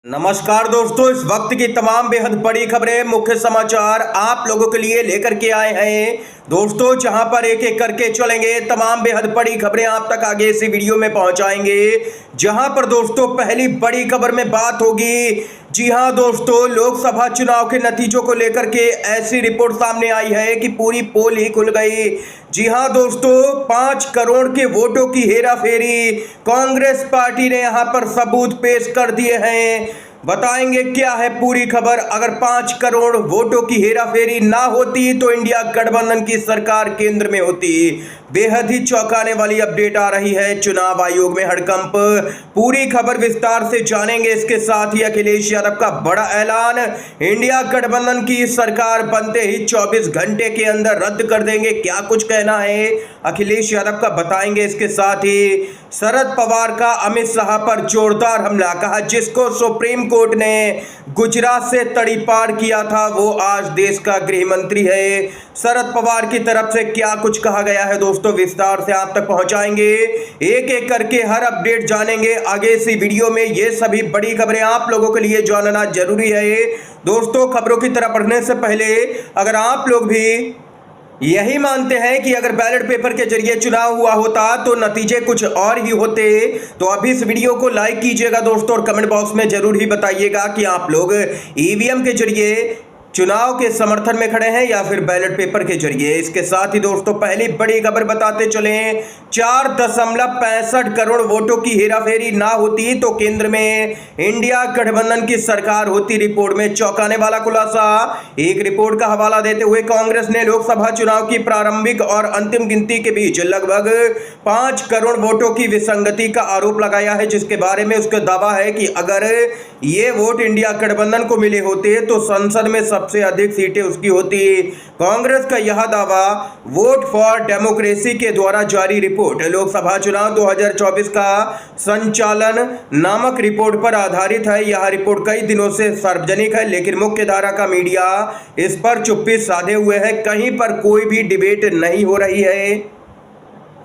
नमस्कार दोस्तों, इस वक्त की तमाम बेहद बड़ी खबरें, मुख्य समाचार आप लोगों के लिए लेकर के आए हैं दोस्तों, जहां पर एक एक करके चलेंगे। तमाम बेहद बड़ी खबरें आप तक आगे इसी वीडियो में पहुंचाएंगे, जहां पर दोस्तों पहली बड़ी खबर में बात होगी। जी हां दोस्तों, लोकसभा चुनाव के नतीजों को लेकर के ऐसी रिपोर्ट सामने आई है कि पूरी पोल ही खुल गई। जी हां दोस्तों, 5 करोड़ के वोटों की हेराफेरी, कांग्रेस पार्टी ने यहां पर सबूत पेश कर दिए हैं। बताएंगे क्या है पूरी खबर। अगर 5 करोड़ वोटों की हेराफेरी ना होती तो इंडिया गठबंधन की सरकार केंद्र में होती। बेहद ही चौंकाने वाली अपडेट आ रही है, चुनाव आयोग में हड़कंप। पूरी खबर विस्तार से जानेंगे। इसके साथ ही अखिलेश यादव का बड़ा ऐलान, इंडिया गठबंधन की सरकार बनते ही 24 घंटे के अंदर रद्द कर देंगे। क्या कुछ कहना है अखिलेश यादव का, बताएंगे। इसके साथ ही शरद पवार का अमित शाह पर जोरदार हमला, कहा जिसको सुप्रीम कोर्ट ने गुजरात से तड़ीपार किया था वो आज देश का गृह मंत्री है। शरद पवार की तरफ से क्या कुछ कहा गया है दोस्तों, विस्तार से आप तक पहुंचाएंगे। एक एक करके हर अपडेट जानेंगे आगे इसी वीडियो में। ये सभी बड़ी खबरें आप लोगों के लिए जानना जरूरी है दोस्तों। खबरों की तरफ बढ़ने से पहले अगर आप लोग भी यही मानते हैं कि अगर बैलेट पेपर के जरिए चुनाव हुआ होता तो नतीजे कुछ और ही होते, तो अभी इस वीडियो को लाइक कीजिएगा दोस्तों, और कमेंट बॉक्स में जरूर ही बताइएगा कि आप लोग ईवीएम के जरिए चुनाव के समर्थन में खड़े हैं या फिर बैलेट पेपर के जरिए। इसके साथ ही दोस्तों पहली बड़ी खबर बताते चलें, 4.65 करोड़ वोटों की हेराफेरी ना होती तो केंद्र में इंडिया गठबंधन की सरकार होती। रिपोर्ट में चौंकाने वाला खुलासा। एक रिपोर्ट का हवाला देते हुए कांग्रेस ने लोकसभा चुनाव की प्रारंभिक और अंतिम गिनती के बीच लगभग 5 करोड़ वोटों की विसंगति का आरोप लगाया है, जिसके बारे में उसका दावा है कि अगर ये वोट इंडिया गठबंधन को मिले होते तो संसद में सबसे अधिक सीटें उसकी होती। कांग्रेस का यह दावा वोट फॉर डेमोक्रेसी के द्वारा जारी रिपोर्ट लोकसभा चुनाव 2024 का संचालन नामक रिपोर्ट पर आधारित है। यह रिपोर्ट कई दिनों से सार्वजनिक है, लेकिन मुख्य धारा का मीडिया इस पर चुप्पी साधे हुए है। कहीं पर कोई भी डिबेट नहीं हो रही है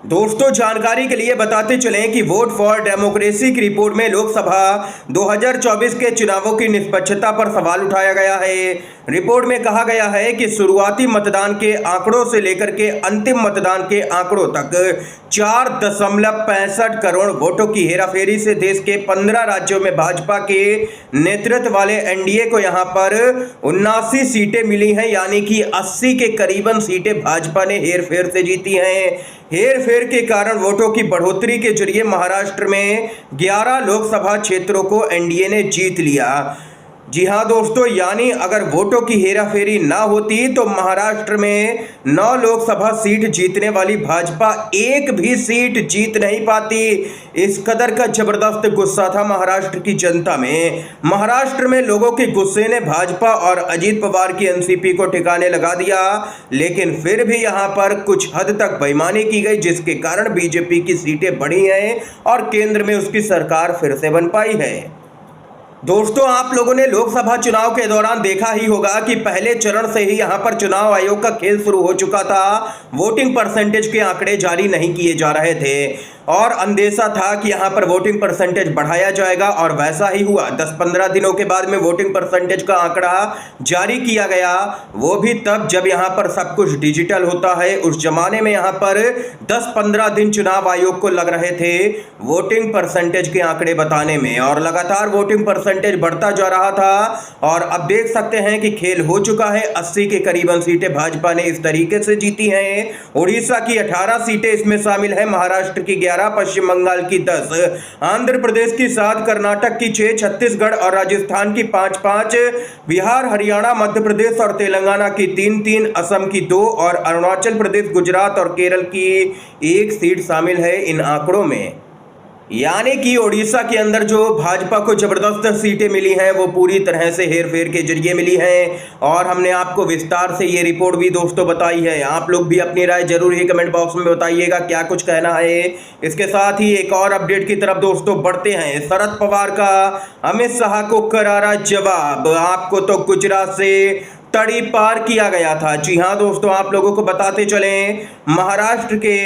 दोस्तों। जानकारी के लिए बताते चलें कि वोट फॉर डेमोक्रेसी की रिपोर्ट में लोकसभा 2024 के चुनावों की निष्पक्षता पर सवाल उठाया गया है। रिपोर्ट में कहा गया है कि शुरुआती मतदान के आंकड़ों से लेकर के अंतिम मतदान के आंकड़ों तक 4.65 करोड़ वोटों की हेराफेरी से देश के 15 राज्यों में भाजपा के नेतृत्व वाले एनडीए को यहां पर 79 सीटें मिली हैं, यानी कि 80 के करीबन सीटें भाजपा ने हेरफेर से जीती हैं। हेरफेर के कारण वोटों की बढ़ोतरी के जरिए महाराष्ट्र में 11 लोकसभा क्षेत्रों को एनडीए ने जीत लिया। जी हां दोस्तों, यानी अगर वोटों की हेराफेरी ना होती तो महाराष्ट्र में 9 लोकसभा सीट जीतने वाली भाजपा एक भी सीट जीत नहीं पाती। इस कदर का जबरदस्त गुस्सा था महाराष्ट्र की जनता में। महाराष्ट्र में लोगों के गुस्से ने भाजपा और अजीत पवार की एनसीपी को ठिकाने लगा दिया, लेकिन फिर भी यहां पर कुछ हद तक बेईमानी की गई, जिसके कारण बीजेपी की सीटें बढ़ी हैं और केंद्र में उसकी सरकार फिर से बन पाई है। दोस्तों आप लोगों ने लोकसभा चुनाव के दौरान देखा ही होगा कि पहले चरण से ही यहां पर चुनाव आयोग का खेल शुरू हो चुका था। वोटिंग परसेंटेज के आंकड़े जारी नहीं किए जा रहे थे और अंदेशा था कि यहां पर वोटिंग परसेंटेज बढ़ाया जाएगा, और वैसा ही हुआ। 10-15 दिनों के बाद में वोटिंग परसेंटेज का आंकड़ा जारी किया गया, वो भी तब जब यहां पर सब कुछ डिजिटल होता है। उस जमाने में यहां पर 10-15 दिन चुनाव आयोग को लग रहे थे वोटिंग परसेंटेज के आंकड़े बताने में, और लगातार वोटिंग परसेंटेज बढ़ता जा रहा था। और अब देख सकते हैं कि खेल हो चुका है। 80 के करीबन सीटें भाजपा ने इस तरीके से जीती हैं। उड़ीसा की 18 सीटें इसमें शामिल है, महाराष्ट्र की 11, पश्चिम बंगाल की 10, आंध्र प्रदेश की 7, कर्नाटक की 6, छत्तीसगढ़ और राजस्थान की 5-5, बिहार, हरियाणा, मध्य प्रदेश और तेलंगाना की 3-3, असम की 2 और अरुणाचल प्रदेश, गुजरात और केरल की 1 सीट शामिल है इन आंकड़ों में। यानी कि ओडिशा के अंदर जो भाजपा को जबरदस्त सीटें मिली हैं वो पूरी तरह से हेरफेर के जरिए मिली हैं, और हमने आपको विस्तार से ये रिपोर्ट भी दोस्तों बताई है। आप लोग भी अपनी राय जरूर ही कमेंट बॉक्स में बताइएगा क्या कुछ कहना है। इसके साथ ही एक और अपडेट की तरफ दोस्तों बढ़ते हैं। शरद पवार का अमित शाह को करारा जवाब, आपको तो गुजरात से तड़ी पार किया गया था। जी हां दोस्तों, आप लोगों को बताते चलें, महाराष्ट्र के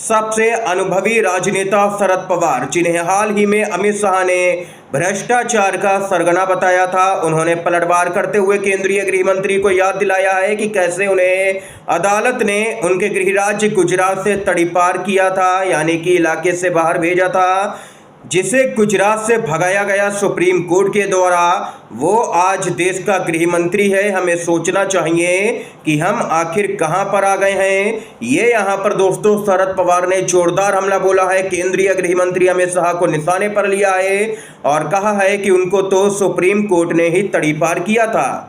सबसे अनुभवी राजनेता शरद पवार, जिन्हें हाल ही में अमित शाह ने भ्रष्टाचार का सरगना बताया था, उन्होंने पलटवार करते हुए केंद्रीय गृह मंत्री को याद दिलाया है कि कैसे उन्हें अदालत ने उनके गृह राज्य गुजरात से तड़ी पार किया था, यानी कि इलाके से बाहर भेजा था, जिसे गुजरात से भगाया गया सुप्रीम कोर्ट के द्वारा। वो आज देश का गृह मंत्री है। हमें सोचना चाहिए कि हम आखिर कहां पर आ गए हैं। ये यहां पर दोस्तों शरद पवार ने जोरदार हमला बोला है। केंद्रीय गृह मंत्री अमित शाह को निशाने पर लिया है और कहा है कि उनको तो सुप्रीम कोर्ट ने ही तड़ी पार किया था।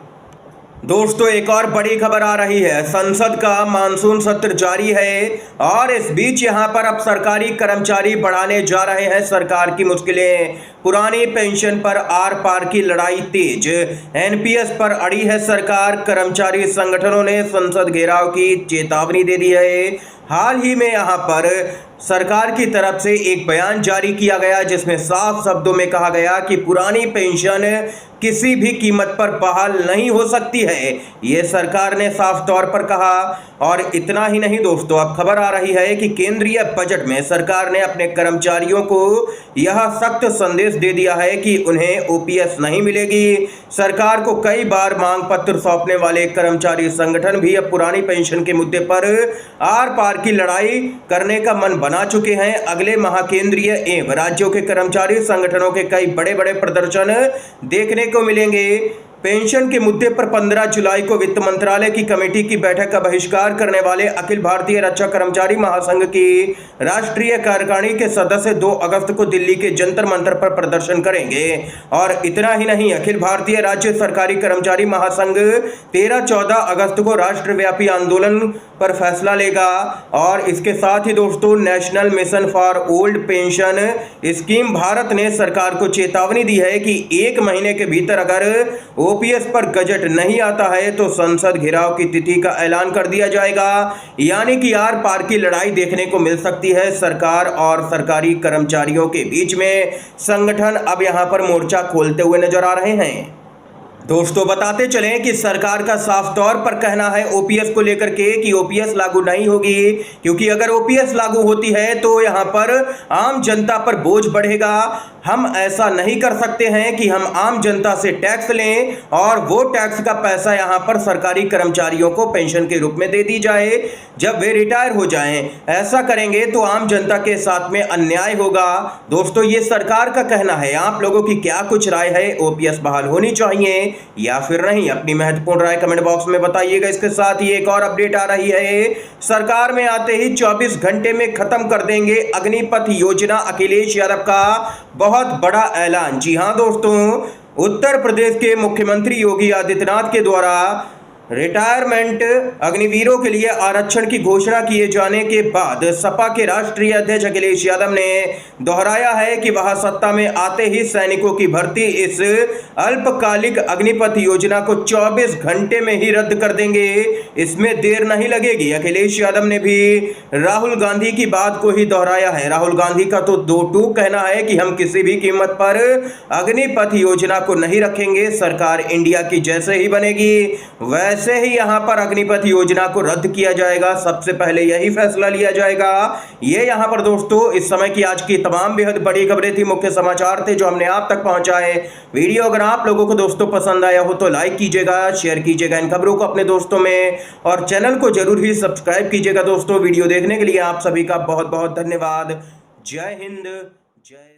दोस्तों, एक और बड़ी खबर आ रही है। संसद का मानसून सत्र जारी है और इस बीच यहां पर अब सरकारी कर्मचारी बढ़ाने जा रहे हैं सरकार की मुश्किलें। पुरानी पेंशन पर आर पार की लड़ाई तेज, एनपीएस पर अड़ी है सरकार। कर्मचारी संगठनों ने संसद घेराव की चेतावनी दे दी है। हाल ही में यहां पर सरकार की तरफ से एक बयान जारी किया गया, जिसमें साफ शब्दों में कहा गया कि पुरानी पेंशन किसी भी कीमत पर बहाल नहीं हो सकती है। ये सरकार ने साफ तौर पर कहा। और इतना ही नहीं दोस्तों, अब खबर आ रही है कि केंद्रीय बजट में सरकार ने अपने कर्मचारियों को यह सख्त संदेश दे दिया है कि उन्हें ओपीएस नहीं मिलेगी। सरकार को कई बार मांग पत्र सौंपने वाले कर्मचारी संगठन भी अब पुरानी पेंशन के मुद्दे पर आर पार की लड़ाई करने का मन बना चुके हैं। अगले माह केंद्रीय एवं राज्यों के कर्मचारी संगठनों के कई बड़े बड़े प्रदर्शन देखने को मिलेंगे। पेंशन के मुद्दे पर 15 जुलाई को वित्त मंत्रालय की कमेटी की बैठक का बहिष्कार करने वाले अखिल भारतीय रक्षा कर्मचारी महासंघ की राष्ट्रीय कार्यकारिणी के सदस्य 2 अगस्त को दिल्ली के जंतर मंतर पर प्रदर्शन करेंगे। और इतना ही नहीं, अखिल भारतीय राज्य सरकारी कर्मचारी महासंघ 13-14 अगस्त को राष्ट्रव्यापी आंदोलन पर फैसला लेगा। और इसके साथ ही दोस्तों, national mission for old pension scheme Bharat ने सरकार को चेतावनी दी है कि 1 महीने के भीतर अगर ओपीएस पर गजट नहीं आता है तो संसद घेराव की तिथि का ऐलान कर दिया जाएगा। यानी कि आर पार की लड़ाई देखने को मिल सकती है सरकार और सरकारी कर्मचारियों के बीच में। संगठन अब यहां पर मोर्चा खोलते हुए नजर आ रहे हैं। दोस्तों, बताते चलें कि सरकार का साफ तौर पर कहना है ओपीएस को लेकर के कि ओपीएस लागू नहीं होगी, क्योंकि अगर ओपीएस लागू होती है तो यहां पर आम जनता पर बोझ बढ़ेगा। हम ऐसा नहीं कर सकते हैं कि हम आम जनता से टैक्स लें और वो टैक्स का पैसा यहां पर सरकारी कर्मचारियों को पेंशन के रूप में दे दी जाए जब वे रिटायर हो जाएं। ऐसा करेंगे तो आम जनता के साथ में अन्याय होगा। दोस्तों, ये सरकार का कहना है। आप लोगों की क्या कुछ राय है? ओपीएस बहाल होनी चाहिए या फिर नहीं? अपनी महत्वपूर्ण राय कमेंट बॉक्स में बताइएगा। इसके साथ ही एक और अपडेट आ रही है। सरकार में आते ही 24 घंटे में खत्म कर देंगे अग्निपथ योजना, अखिलेश यादव का बहुत बड़ा ऐलान। जी हां दोस्तों, उत्तर प्रदेश के मुख्यमंत्री योगी आदित्यनाथ के द्वारा रिटायरमेंट अग्निवीरों के लिए आरक्षण की घोषणा किए जाने के बाद सपा के राष्ट्रीय अध्यक्ष अखिलेश यादव ने दोहराया है कि वह सत्ता में आते ही सैनिकों की भर्ती इस अल्पकालिक अग्निपथ योजना को 24 घंटे में ही रद्द कर देंगे। इसमें देर नहीं लगेगी। अखिलेश यादव ने भी राहुल गांधी की बात को ही दोहराया है। राहुल गांधी का तो दो टूक कहना है कि हम किसी भी कीमत पर अग्निपथ योजना को नहीं रखेंगे। सरकार इंडिया की जैसे ही बनेगी वैसे ही यहां पर अग्निपथ योजना को रद्द किया जाएगा। सबसे पहले यही फैसला लिया जाएगा। ये यहां पर दोस्तों इस समय की आज की तमाम बेहद बड़ी खबरें थी, मुख्य समाचार थे जो हमने आप तक पहुंचाए। वीडियो अगर आप लोगों को दोस्तों पसंद आया हो तो लाइक कीजिएगा, शेयर कीजिएगा इन खबरों को अपने दोस्तों में, और चैनल को जरूर ही सब्सक्राइब कीजिएगा। दोस्तों, वीडियो देखने के लिए आप सभी का बहुत बहुत धन्यवाद। जय हिंद, जय